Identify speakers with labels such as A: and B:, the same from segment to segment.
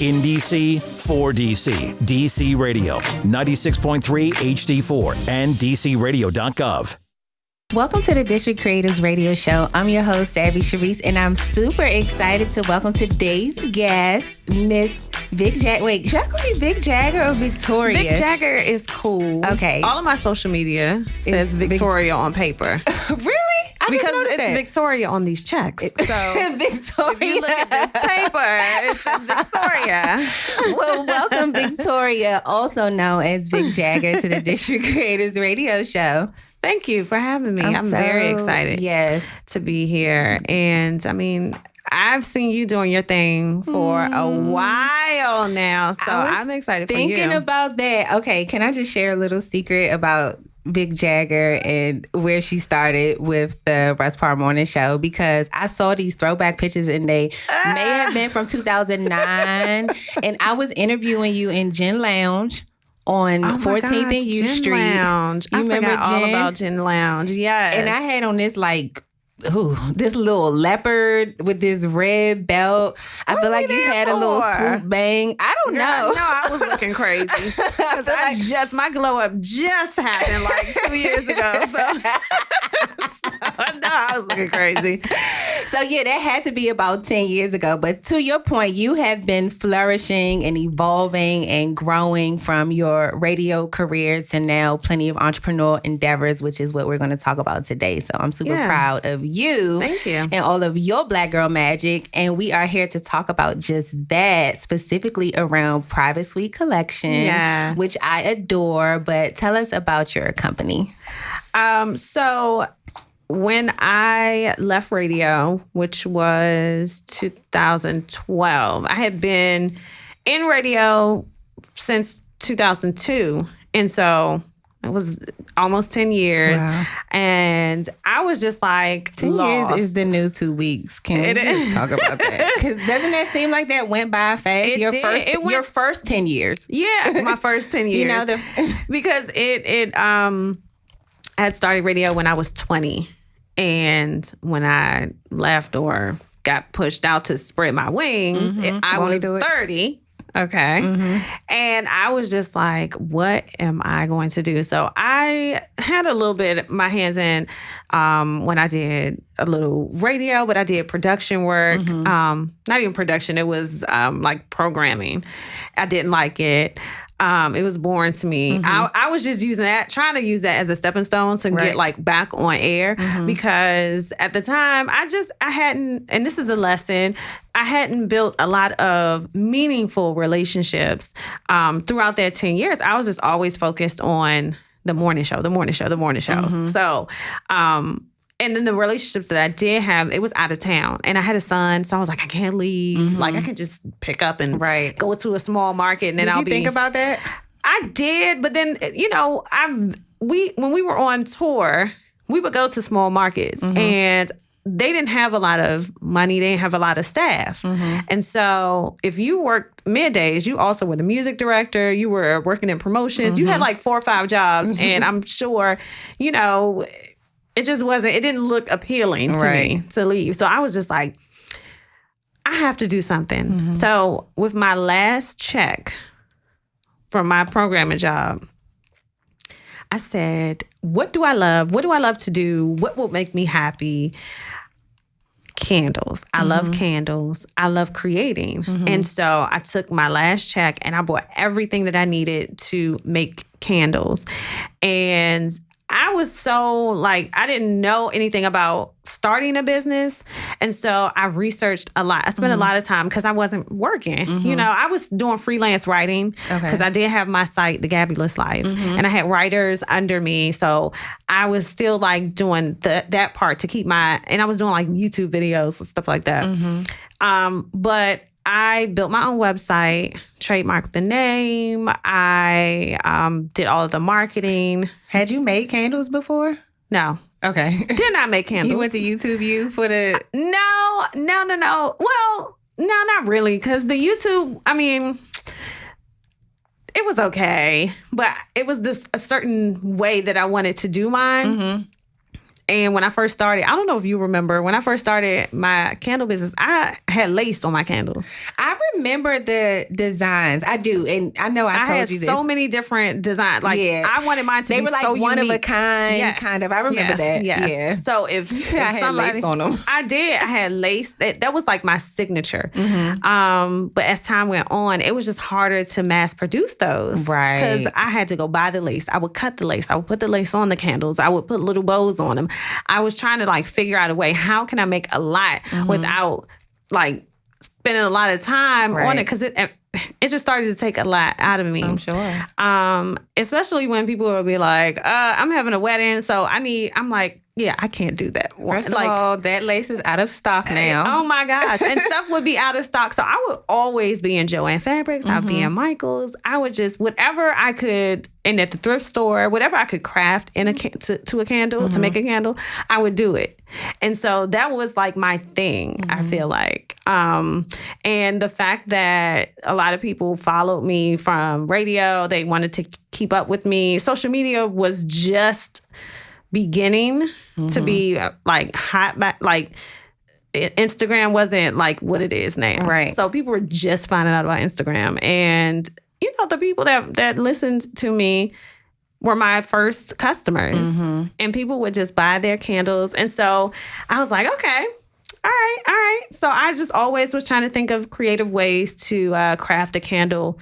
A: In DC, for DC. DC Radio, 96.3 HD4 and DCRadio.gov.
B: Welcome to the District Creators Radio Show. I'm your host, Cherise, and I'm super excited to welcome today's guest, Miss Vick Jagger. Wait, should I call you Vick Jagger or Victoria?
C: Vick Jagger is cool.
B: Okay.
C: All of my social media says Victoria on paper.
B: Really?
C: Because it's Victoria on these checks. So
B: Victoria.
C: If you look at this paper, it says Victoria.
B: Well, welcome, Victoria, also known as Vick Jagger, to the District Creators Radio Show.
C: Thank you for having me. I'm very excited to be here. And I mean, I've seen you doing your thing for a while now. So I'm excited for you.
B: Thinking about that. Okay, can I just share a little secret about Vick Jagger and where she started with the Russ Parr Morning Show? Because I saw these throwback pictures and they may have been from 2009. And I was interviewing you in Gin Lounge on 14th and U
C: Gin
B: Street.
C: Lounge.
B: You remember
C: forgot all
B: Gin?
C: about Gin Lounge. Yes.
B: And I had on this this little leopard with this red belt. I feel like you had a little swoop bang. I don't know.
C: No, I was looking crazy. Because my glow up just happened like 2 years ago. So I was looking crazy.
B: So yeah, that had to be about 10 years ago. But to your point, you have been flourishing and evolving and growing from your radio career to now plenty of entrepreneurial endeavors, which is what we're going to talk about today. So I'm super proud of you.
C: Thank you.
B: And all of your Black girl magic. And we are here to talk about just that, specifically around Private Suite Collection, which I adore. But tell us about your company.
C: So when I left radio, which was 2012, I had been in radio since 2002. And so it was almost 10 years. Wow. And I was just like
B: 10
C: lost.
B: years is the new 2 weeks. Can we just talk about that? Because doesn't that seem like that went by fast? Your first 10 years.
C: Yeah, my first 10 years. Because it had started radio when I was 20. And when I left or got pushed out to spread my wings, I was 30. Okay. And I was just like, what am I going to do? So I had a little bit my hands in when I did a little radio, but I did production work. Not even production. It was like programming. I didn't like it. It was boring to me. I was just trying to use that as a stepping stone to get like back on air because at the time I hadn't, and this is a lesson, I hadn't built a lot of meaningful relationships throughout that 10 years. I was just always focused on the morning show. So, and then the relationships that I did have, it was out of town. And I had a son, so I was like, I can't leave. Like, I can just pick up and go to a small market and then
B: Did you think about that?
C: I did, but then, when we were on tour, we would go to small markets and they didn't have a lot of money. They didn't have a lot of staff. And so if you worked middays, you also were the music director. You were working in promotions. You had like 4 or 5 jobs. And I'm sure, it just wasn't, it didn't look appealing to me to leave. So I was just like, I have to do something. So with my last check from my programming job, I said, what do I love? What do I love to do? What will make me happy? Candles. I love candles. I love creating. And so I took my last check and I bought everything that I needed to make candles. And I was so I didn't know anything about starting a business. And so I researched a lot. I spent a lot of time because I wasn't working. I was doing freelance writing because I did have my site, The Gabulous Life. And I had writers under me. So I was still doing that part to keep and I was doing YouTube videos and stuff like that. But I built my own website, trademarked the name. I did all of the marketing.
B: Had you made candles before?
C: No.
B: Okay.
C: Did not make candles.
B: You went to YouTube U for the...
C: No. Well, no, not really. Because the YouTube, it was okay. But it was a certain way that I wanted to do mine. And when I first started, I don't know if you remember, when I first started my candle business, I had lace on my candles.
B: I remember the designs. I do. And I know I told you this.
C: So many different designs. Like, I wanted mine to be so unique.
B: They were like one of a kind, kind of. I remember that.
C: Yes.
B: Yeah.
C: So if
B: I had lace on them.
C: I did. I had lace. That was like my signature. But as time went on, it was just harder to mass produce those.
B: Right.
C: Because I had to go buy the lace. I would cut the lace. I would put the lace on the candles. I would put little bows on them. I was trying to like figure out a way, how can I make a lot without like spending a lot of time on it? Because it just started to take a lot out of me.
B: I'm sure.
C: Especially when people will be like, I'm having a wedding, so I'm like, yeah, I can't do that.
B: First of all, that lace is out of stock now.
C: Oh my gosh. And stuff would be out of stock. So I would always be in Joann Fabrics. I'd be in Michael's. I would just, whatever I could, and at the thrift store, whatever I could craft in to a candle, to make a candle, I would do it. And so that was like my thing, I feel like. And the fact that a lot of people followed me from radio, they wanted to keep up with me. Social media was just beginning to be like hot back, like Instagram wasn't like what it is now.
B: Right.
C: So people were just finding out about Instagram. And, you know, the people that listened to me were my first customers. And people would just buy their candles. And so I was like, okay, all right. So I just always was trying to think of creative ways to craft a candle,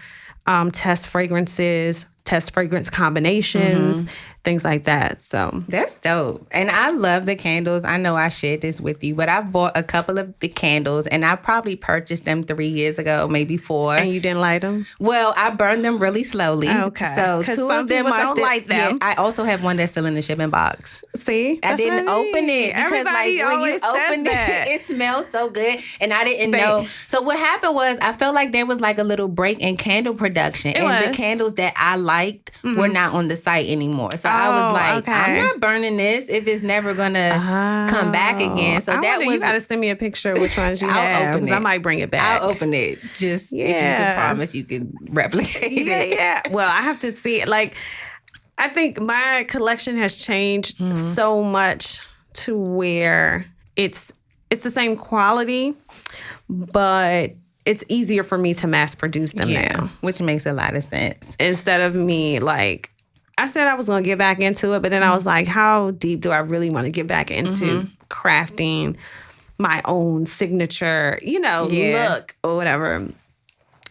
C: test fragrances, test fragrance combinations, things like that. So
B: that's dope. And I love the candles. I know I shared this with you, but I bought a couple of the candles and I probably purchased them 3 years ago, maybe 4.
C: And you didn't light them?
B: Well, I burned them really slowly.
C: Okay.
B: So 2 of them are still
C: light them.
B: Yeah, I also have one that's still in the shipping box.
C: See?
B: I didn't open it because
C: everybody
B: like when you open
C: that.
B: it smells so good and I didn't know. So what happened was I felt like there was like a little break in candle production the candles that I liked were not on the site anymore. So I was like, I'm not burning this if it's never gonna come back again. So
C: you gotta send me a picture of which ones you have.
B: Open it.
C: I might bring it back.
B: I'll open it. Just if you can promise you can replicate it.
C: Yeah. Well, I have to see it. Like, I think my collection has changed so much to where it's the same quality, but it's easier for me to mass produce them now.
B: Which makes a lot of sense.
C: Instead of me, like, I said I was going to get back into it, but then I was like, how deep do I really want to get back into crafting my own signature, look or whatever.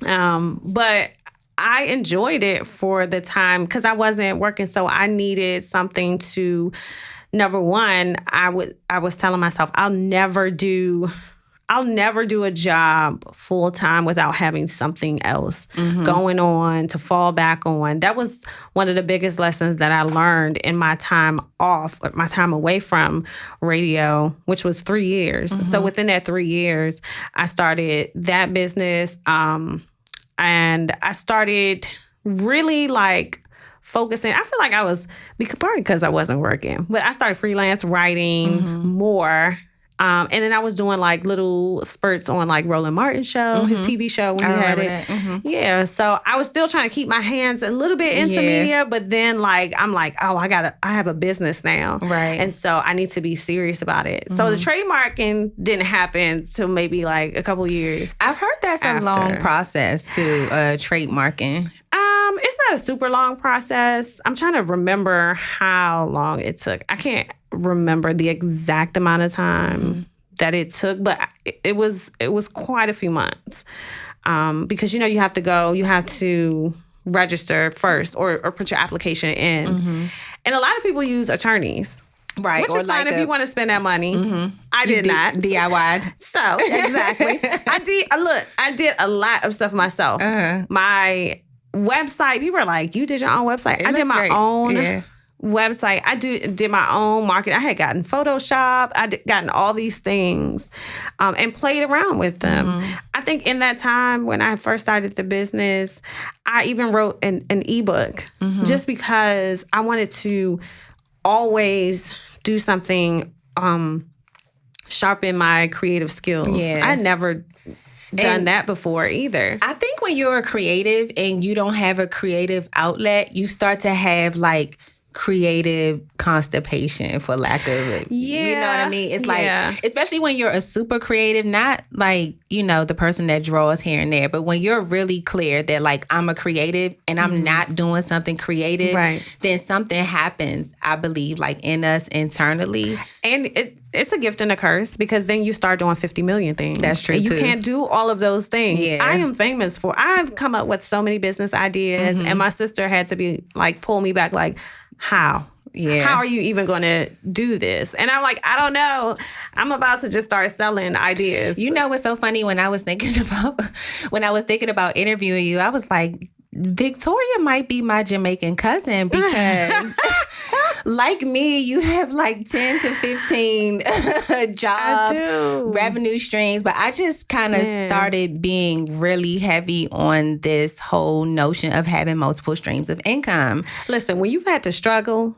C: But I enjoyed it for the time because I wasn't working. So I needed something to, number one, I was telling myself, I'll never do a job full time without having something else going on to fall back on. That was one of the biggest lessons that I learned in my time off, my time away from radio, which was 3 years. So within that 3 years, I started that business. And I started really like focusing. I feel like I was, partly because I wasn't working, but I started freelance writing more. And then I was doing like little spurts on like Roland Martin's show, his TV show when he had it. Yeah. So I was still trying to keep my hands a little bit into media, but then like, I'm like, oh, I have a business now.
B: Right.
C: And so I need to be serious about it. So the trademarking didn't happen till maybe like a couple years.
B: I've heard that's a long process to trademarking.
C: It's not a super long process. I'm trying to remember how long it took. I can't remember the exact amount of time that it took, but it was quite a few months. Because you have to register first or put your application in. And a lot of people use attorneys.
B: Right.
C: Which is fine if you want to spend that money. I did not.
B: DIY'd.
C: So, exactly. I did a lot of stuff myself. My website, people are like, you did your own website? I did my own website. I did my own marketing. I had gotten Photoshop. Gotten all these things and played around with them. I think in that time when I first started the business, I even wrote an ebook just because I wanted to always do something, sharpen my creative skills.
B: Yeah.
C: I never done that before either.
B: I think when you're a creative and you don't have a creative outlet, you start to have like creative constipation, for lack of it.
C: Yeah.
B: You know what I mean? It's like, especially when you're a super creative, not like, you know, the person that draws here and there, but when you're really clear that like I'm a creative and I'm not doing something creative, then something happens, I believe, like in us internally.
C: And it's a gift and a curse, because then you start doing 50 million things.
B: That's true,
C: and you
B: too.
C: can't do all of those things.
B: Yeah.
C: I am famous for, I've come up with so many business ideas, and my sister had to be like, pull me back, like, how?
B: Yeah.
C: How are you even going to do this? And I'm like, I don't know. I'm about to just start selling ideas.
B: You know what's so funny? When I was thinking about interviewing you, I was like, Victoria might be my Jamaican cousin, because like me, you have like 10 to 15 job revenue streams. But I just kind of started being really heavy on this whole notion of having multiple streams of income.
C: Listen, when you've had to struggle,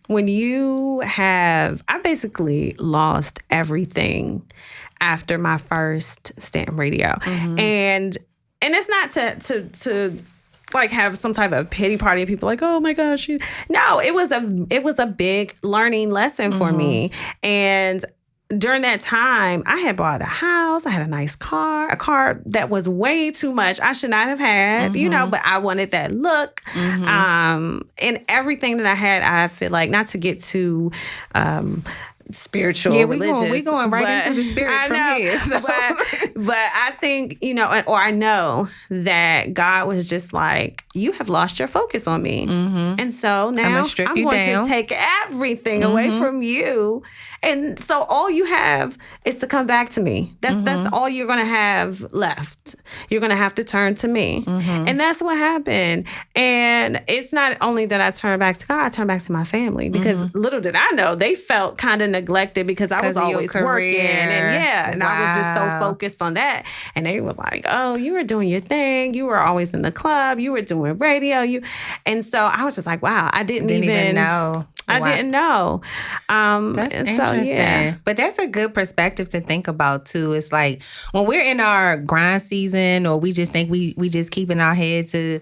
C: I basically lost everything after my first stint in radio. And it's not to like have some type of pity party and people like, oh my gosh. No, it was a big learning lesson for me. And during that time, I had bought a house. I had a nice car, a car that was way too much. I should not have had, you know, but I wanted that look. And everything that I had, I feel like, not to get too spiritual, religious.
B: We going right into the spirit from here. So.
C: But I think, you know, or I know that God was just like, you have lost your focus on me. And so now I'm going to take everything away from you. And so all you have is to come back to me. That's all you're going to have left. You're going to have to turn to me. And that's what happened. And it's not only that I turned back to God, I turned back to my family, because little did I know, they felt kind of neglected because I was always working. And I was just so focused on that. And they were like, oh, you were doing your thing. You were always in the club. You were doing radio. And so I was just like, wow, I didn't even know. I didn't know.
B: That's interesting. But that's a good perspective to think about, too. It's like when we're in our grind season, or we just think we just keeping our head to,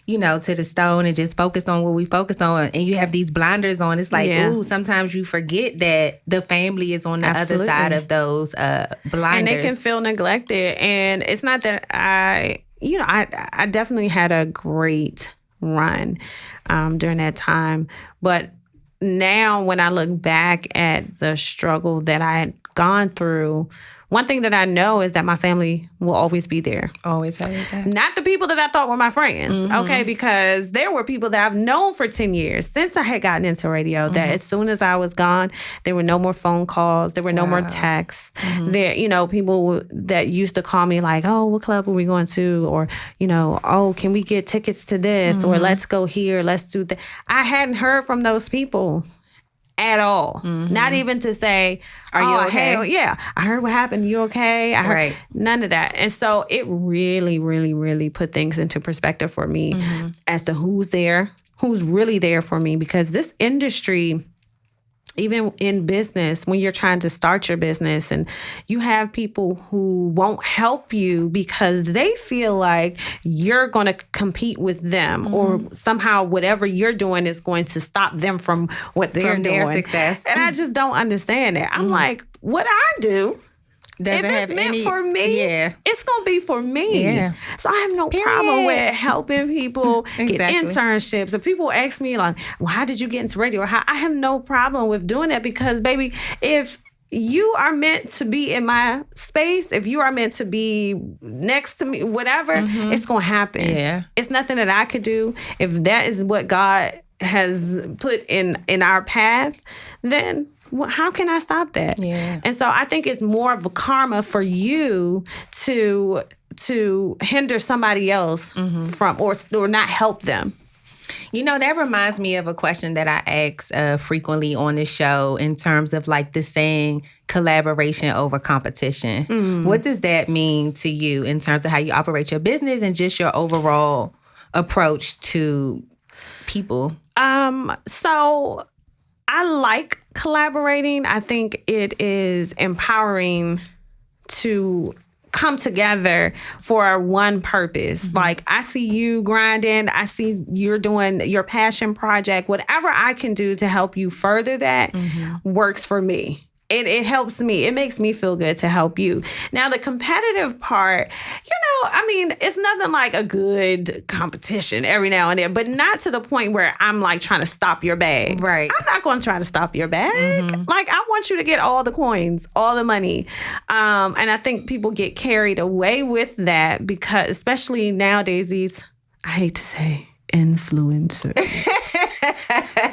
B: you know, to the stone and just focused on what we focused on, and you have these blinders on. It's like, ooh, sometimes you forget that the family is on the other side of those blinders.
C: And they can feel neglected. And it's not that I definitely had a great run during that time. But now when I look back at the struggle that I had gone through, one thing that I know is that my family will always be there.
B: Always have you there.
C: Not the people that I thought were my friends, okay? Because there were people that I've known for 10 years since I had gotten into radio, that as soon as I was gone, there were no more phone calls. There were no more texts. There, you know, people that used to call me like, oh, what club are we going to? Or, you know, oh, can we get tickets to this? Or let's go here, let's do that. I hadn't heard from those people at all. Not even to say, are you okay? Hey, yeah, I heard what happened. You okay? I heard none of that. And so it really, really, really put things into perspective for me as to who's there, who's really there for me. Because this industry, even in business, when you're trying to start your business and you have people who won't help you because they feel like you're going to compete with them or somehow whatever you're doing is going to stop them from what they're doing. Their success. And I just don't understand it. I'm like, what I do,
B: doesn't
C: if it's
B: have
C: meant
B: any
C: for me, it's going to be for me.
B: Yeah.
C: So I have no problem with helping people get internships. If people ask me like, well, how did you get into radio? Or how, I have no problem with doing that because, baby, if you are meant to be in my space, if you are meant to be next to me, whatever, it's going to happen. Yeah. It's nothing that I could do. If that is what God has put in our path, then how can I stop that? Yeah. And so I think it's more of a karma for you to hinder somebody else from or not help them.
B: You know, that reminds me of a question that I ask frequently on the show in terms of like the saying collaboration over competition. What does that mean to you in terms of how you operate your business and just your overall approach to people?
C: So I like collaborating. I think it is empowering to come together for one purpose. Like, I see you grinding. I see you're doing your passion project. Whatever I can do to help you further that works for me. It helps me. It makes me feel good to help you. Now, the competitive part, I mean, it's nothing like a good competition every now and then, but not to the point where I'm like trying to stop your bag.
B: Right.
C: I'm not going to try to stop your bag. Like, I want you to get all the coins, all the money. And I think people get carried away with that because, especially nowadays, these, I hate to say, influencers.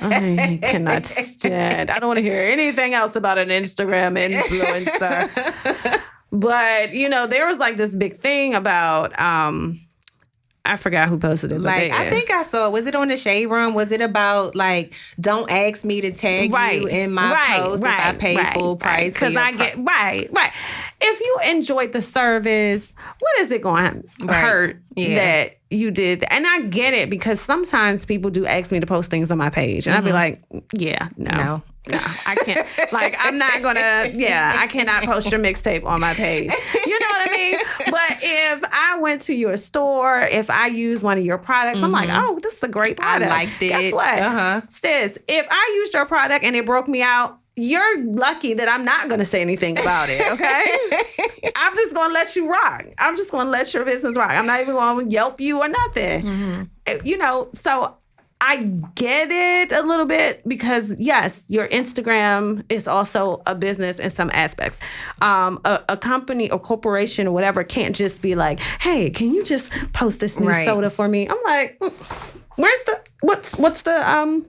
C: I cannot stand. I don't want to hear anything else about an Instagram influencer. But, there was like this big thing about, I forgot who posted it.
B: Like, I think I saw, was it on the Shade Room? Was it about, like, don't ask me to tag you in my post if I pay full price for your
C: Right. If you enjoyed the service, what is it going to hurt that you did? And I get it, because sometimes people do ask me to post things on my page. And I'd be like, no, I can't. Like, I'm not going to, I cannot post your mixtape on my page. You know what I mean? But if I went to your store, if I use one of your products, I'm like, oh, this is a great product.
B: I liked it.
C: Guess what? Sis, if I used your product and it broke me out, you're lucky that I'm not going to say anything about it, okay? I'm just going to let you rock. I'm just going to let your business rock. I'm not even going to Yelp you or nothing. So I get it a little bit because, yes, your Instagram is also a business in some aspects. A company or corporation or whatever can't just be like, hey, can you just post this new soda for me? I'm like, what's the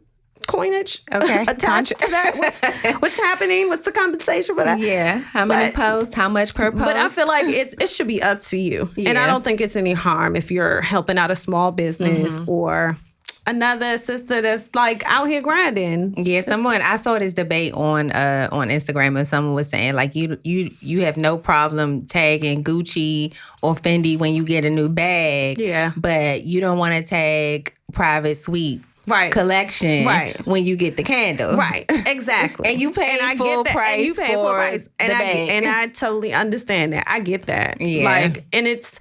C: coinage attached to that? What's happening? What's the compensation for that?
B: Yeah. How many posts? How much per post?
C: But I feel like it should be up to you. Yeah. And I don't think it's any harm if you're helping out a small business or another sister that's like out here grinding.
B: Yeah, I saw this debate on Instagram, and someone was saying like you have no problem tagging Gucci or Fendi when you get a new bag. Yeah. But you don't want to tag Private Suite. Collection when you get the candle.
C: Right, exactly.
B: And you pay full price for the bag.
C: And I totally understand that. I get that.
B: Yeah.
C: Like, and it's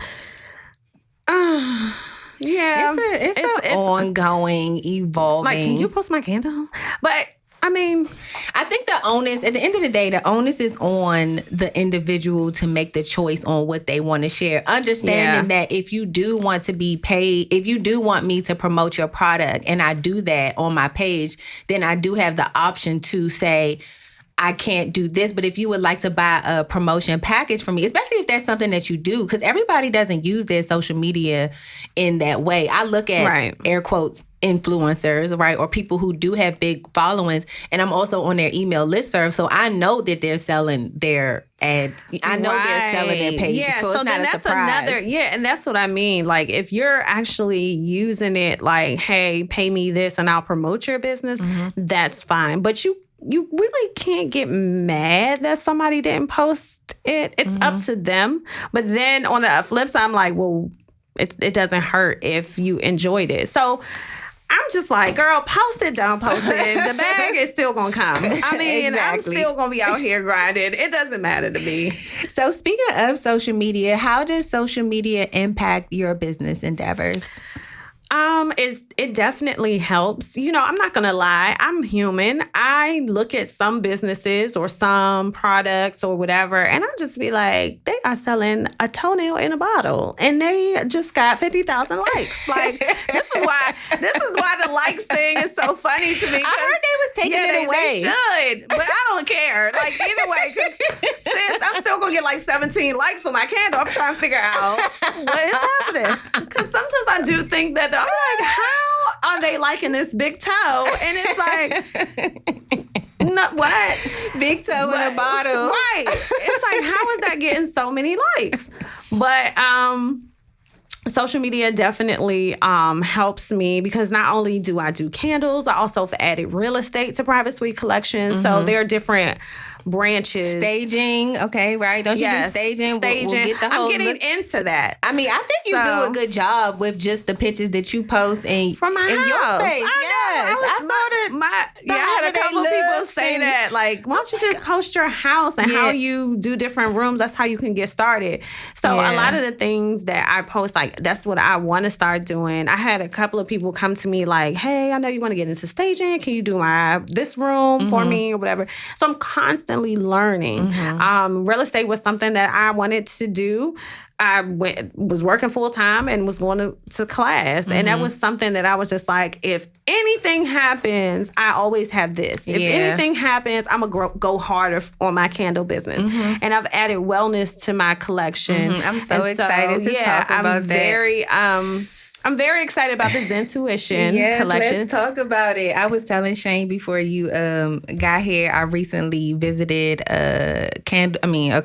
B: it's an ongoing, evolving.
C: Like, can you post my candle? But I mean,
B: I think the onus, at the end of the day, the onus is on the individual to make the choice on what they want to share. Understanding that if you do want to be paid, if you do want me to promote your product and I do that on my page, then I do have the option to say, I can't do this, but if you would like to buy a promotion package from me, especially if that's something that you do, because everybody doesn't use their social media in that way. I look at air quotes influencers, right, or people who do have big followings, and I'm also on their email listserv, so I know that they're selling their ads. I know they're selling their pages, so it's not a surprise.
C: And that's what I mean. Like, if you're actually using it like, hey, pay me this and I'll promote your business, that's fine. But you really can't get mad that somebody didn't post it. It's up to them. But then on the flip side, I'm like, well, it doesn't hurt if you enjoyed it. So I'm just like, girl, post it, don't post it. The bag is still going to come. I mean, I'm still going to be out here grinding. It doesn't matter to me.
B: So speaking of social media, how does social media impact your business endeavors?
C: It definitely helps. I'm not going to lie. I'm human. I look at some businesses or some products or whatever, and I just be like, they are selling a toenail in a bottle, and they just got 50,000 likes. Like, this is why the likes thing is so funny to me.
B: I heard they was taking it away.
C: They should, but I don't care. Like, either way, because since I'm still going to get like 17 likes on my candle, I'm trying to figure out what is happening. Because sometimes I do think that I'm like, how are they liking this big toe? And it's like, no, what?
B: Big toe in a bottle.
C: Right. It's like, how is that getting so many likes? But social media definitely helps me, because not only do I do candles, I also have added real estate to Private Suite collections. So there are different branches.
B: Staging, okay, right? Don't you do staging? We'll get the whole
C: I'm getting into that.
B: I mean, I think you do a good job with just the pictures that you post
C: from my house.
B: Your space. I saw
C: I had a couple people say that, like, why don't you just post your house and how you do different rooms? That's how you can get started. So a lot of the things that I post, like, that's what I want to start doing. I had a couple of people come to me like, hey, I know you want to get into staging. Can you do this room for me or whatever? So I'm constantly learning. Real estate was something that I wanted to do. I was working full time and was going to class. And that was something that I was just like, if anything happens, I always have this. If anything happens, I'm going to go harder on my candle business. And I've added wellness to my collection.
B: I'm so excited to talk about that.
C: I'm very excited about this Intuition collection.
B: Let's talk about it. I was telling Shane before you got here, I recently visited a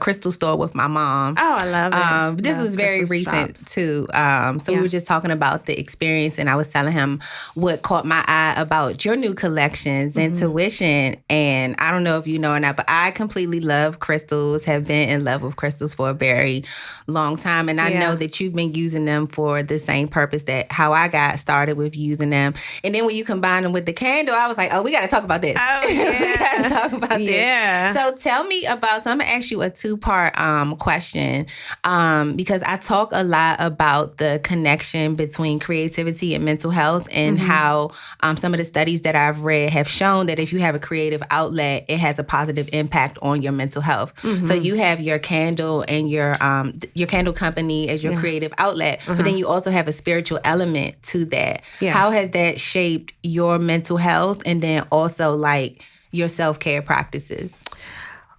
B: crystal store with my mom.
C: Oh, I love it.
B: This was very recent too. So we were just talking about the experience, and I was telling him what caught my eye about your new collections, Intuition. And I don't know if you know or not, but I completely love crystals, have been in love with crystals for a very long time. And I know that you've been using them for the same purpose that how I got started with using them. And then when you combine them with the candle, I was like, oh, we got to talk about this.
C: Oh, yeah.
B: We got to talk about this. So tell me about, so I'm going to ask you a two-part question because I talk a lot about the connection between creativity and mental health and how some of the studies that I've read have shown that if you have a creative outlet, it has a positive impact on your mental health. So you have your candle and your candle company as your creative outlet, but then you also have a spiritual element to that. How has that shaped your mental health and then also like your self-care practices?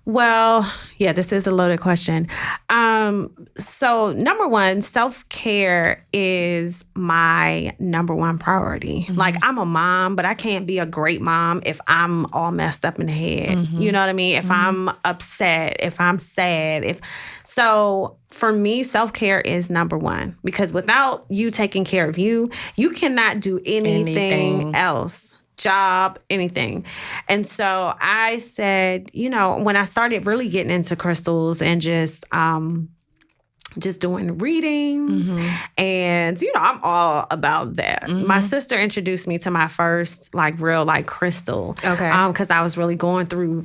C: Well, this is a loaded question. So number one, self-care is my number one priority. Like, I'm a mom, but I can't be a great mom if I'm all messed up in the head. You know what I mean? If I'm upset, if I'm sad, So for me, self-care is number one, because without you taking care of you, you cannot do anything else. Job, anything. And so I said, when I started really getting into crystals and just doing readings and, I'm all about that. My sister introduced me to my first real crystal. Okay. Because I was really going through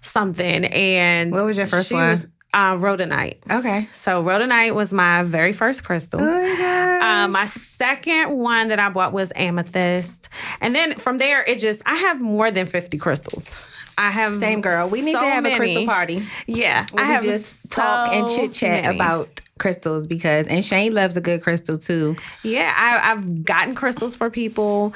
C: something. And
B: what was your first one?
C: Rhodonite. Okay. So rhodonite was my very first crystal. Oh my gosh. My second one that I bought was amethyst. And then from there, I have more than 50 crystals. I have
B: Same girl. We need to have a crystal party.
C: Yeah.
B: I have just talk and chit chat about crystals and Shane loves a good crystal too.
C: Yeah. I've gotten crystals for people.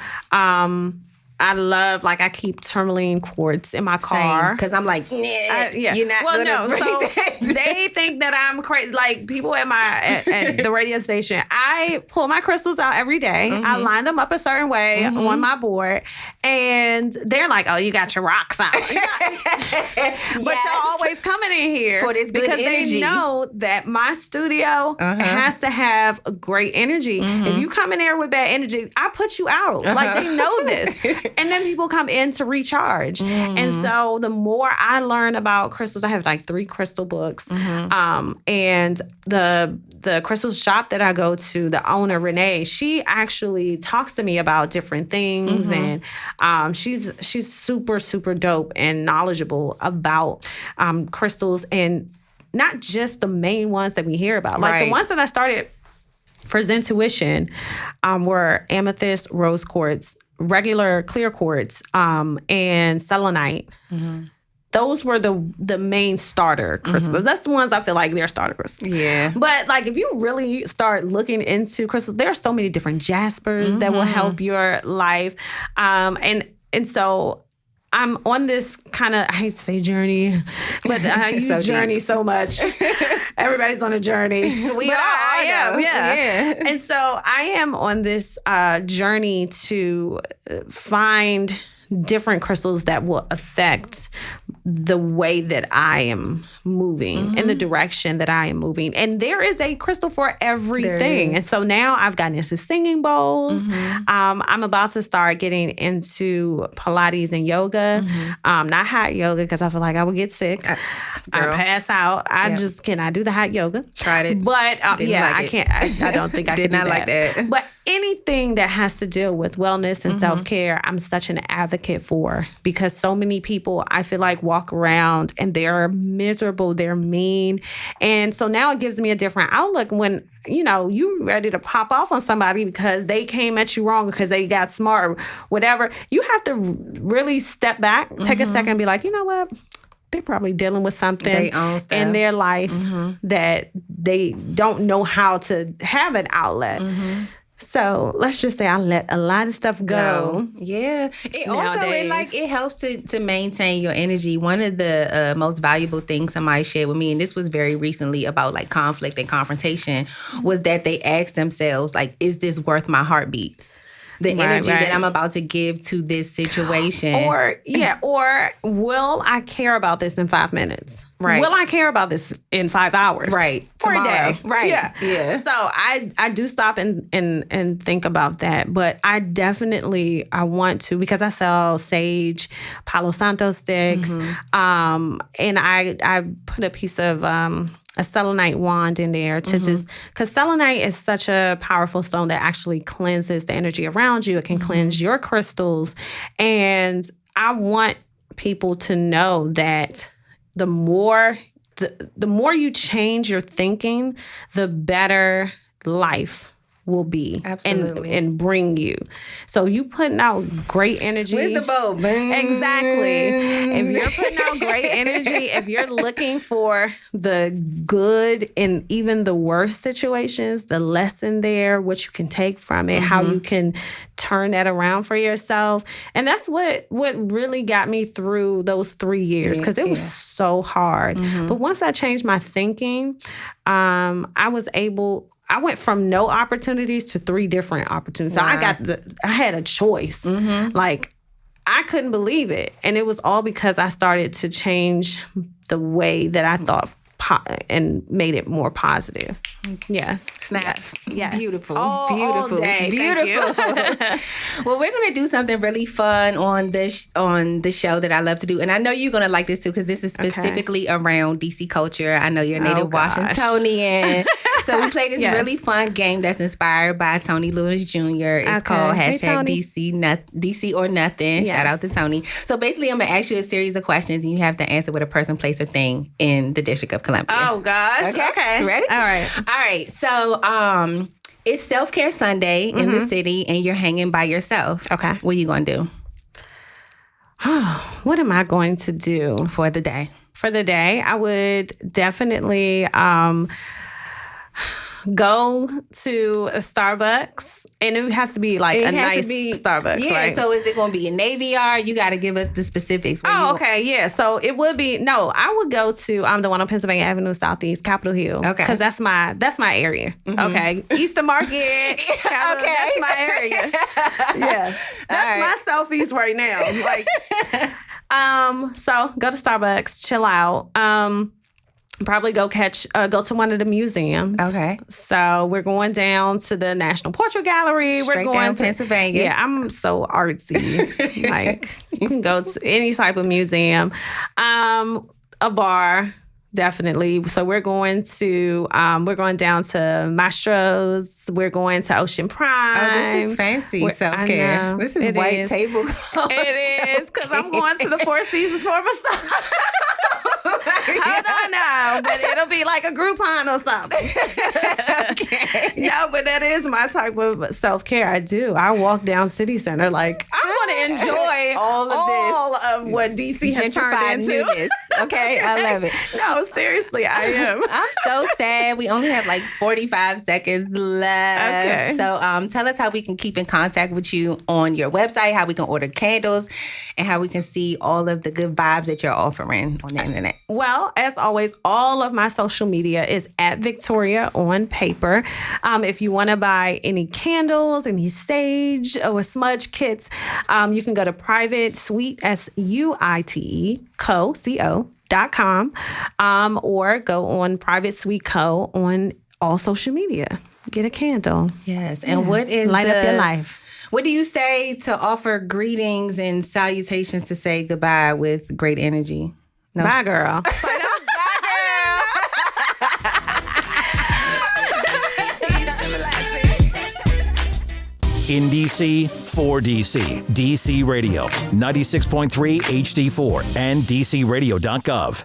C: I love, I keep tourmaline quartz in my car.
B: Because I'm like, you're not going to bring that.
C: They think that I'm crazy. People at the radio station, I pull my crystals out every day. I line them up a certain way on my board. And they're like, oh, you got your rocks out. But you're always coming in here.
B: For this good
C: because
B: energy.
C: They know that my studio has to have great energy. If you come in there with bad energy, I put you out. They know this. And then people come in to recharge. And so the more I learn about crystals, I have 3 crystal books. And the crystal shop that I go to, the owner, Renee, she actually talks to me about different things. And she's super, super dope and knowledgeable about crystals, and not just the main ones that we hear about. The ones that I started for Zentuition were amethyst, rose quartz, regular clear quartz, and selenite. Those were the main starter crystals. That's the ones I feel like they're starter crystals. Yeah. But if you really start looking into crystals, there are so many different jaspers that will help your life. And so I'm on this kind of, I hate to say journey, but I use journey so much. Everybody's on a journey.
B: We are. I am.
C: Yeah. And so I am on this journey to find different crystals that will affect the way that I am moving in the direction that I am moving. And there is a crystal for everything. And so now I've gotten into singing bowls. I'm about to start getting into Pilates and yoga. Not hot yoga because I feel like I would get sick. I pass out. I just cannot do the hot yoga.
B: Tried it.
C: But I can't. I don't think I
B: did
C: can
B: not
C: do
B: like that.
C: But anything that has to deal with wellness and self-care, I'm such an advocate for, because so many people, I feel like, walk around and they're miserable, they're mean. And so now it gives me a different outlook when, you ready to pop off on somebody because they came at you wrong, because they got smart or whatever. You have to really step back, take a second and be like, you know what? They're probably dealing with something in their life that they don't know how to have an outlet. So let's just say I let a lot of stuff go.
B: Yeah. It helps to maintain your energy. One of the most valuable things somebody shared with me, and this was very recently about like conflict and confrontation, was that they asked themselves, like, is this worth my heartbeats? The energy that I'm about to give to this situation. Or
C: will I care about this in 5 minutes?
B: Right.
C: Will I care about this in 5 hours?
B: Right.
C: Or
B: tomorrow.
C: a day.
B: Right.
C: Yeah. So I do stop and think about that. But I want to, because I sell sage, Palo Santo sticks. And I put a piece of a selenite wand in there to just, because selenite is such a powerful stone that actually cleanses the energy around you. It can cleanse your crystals. And I want people to know that the more you change your thinking, the better life will be.
B: Absolutely.
C: And bring you. So you putting out great energy.
B: Where's the bulb?
C: Exactly. If you're putting out great energy, if you're looking for the good in even the worst situations, the lesson there, what you can take from it, how you can turn that around for yourself. And that's what really got me through those 3 years, because it was so hard. But once I changed my thinking, I went from no opportunities to 3 different opportunities.
B: Wow.
C: So I had a choice. Like, I couldn't believe it. And it was all because I started to change the way that I thought and made it more positive. Yes.
B: Snaps.
C: Yes.
B: Beautiful.
C: All day.
B: Beautiful. Well, we're going to do something really fun on the show that I love to do. And I know you're going to like this too, because this is specifically around DC culture. I know you're a native Washingtonian. So we play this really fun game that's inspired by Tony Lewis Jr. It's called #DC or Nothing. Yes. Shout out to Tony. So basically, I'm going to ask you a series of questions, and you have to answer with a person, place, or thing in the District of Columbia.
C: Oh, gosh. Okay.
B: Ready?
C: All right.
B: All right. So it's Self-Care Sunday in the city, and you're hanging by yourself.
C: Okay.
B: What are you going to do?
C: What am I going to do?
B: For the day?
C: For the day, I would definitely go to a Starbucks. And it has to be like a nice Starbucks, right?
B: So is it going to be a Navy Yard? You got to give us the specifics.
C: Okay, yeah. So it would be, I would go to the one on Pennsylvania Avenue Southeast, Capitol Hill. Okay. Because that's my area. Okay. Eastern Market. Okay. That's my area. Yeah. That's my Southeast right now. Like, so go to Starbucks, chill out. Probably go to one of the museums.
B: Okay.
C: So we're going down to the National Portrait Gallery.
B: We're going down to Pennsylvania.
C: Yeah, I'm so artsy. Like, you can go to any type of museum. A bar, definitely. So we're going down to Mastro's. We're going to Ocean Prime.
B: Oh, this is fancy self-care. This is white tablecloth.
C: It is, because I'm going to the Four Seasons for massage. Hold on now, but it'll be like a Groupon or something. Okay. No, but that is my type of self-care. I walk down City Center like, I'm going to enjoy all all of what DC has turned into.
B: Newness. Okay, I love it.
C: No, seriously, I am.
B: I'm so sad. We only have like 45 seconds left.
C: Okay.
B: So tell us how we can keep in contact with you on your website, how we can order candles, and how we can see all of the good vibes that you're offering on the internet.
C: Well, as always, all of my social media is at Victoria on Paper. If you want to buy any candles, any sage or smudge kits, you can go to Private Suite, SUITE, co.com, or go on Private Suite Co. on all social media. Get a candle.
B: Yes. And what is
C: light up your life?
B: What do you say to offer greetings and salutations to say goodbye with great energy? No.
C: Bye, girl.
A: In DC, for DC. DC Radio, 96.3 HD4 and DCRadio.gov.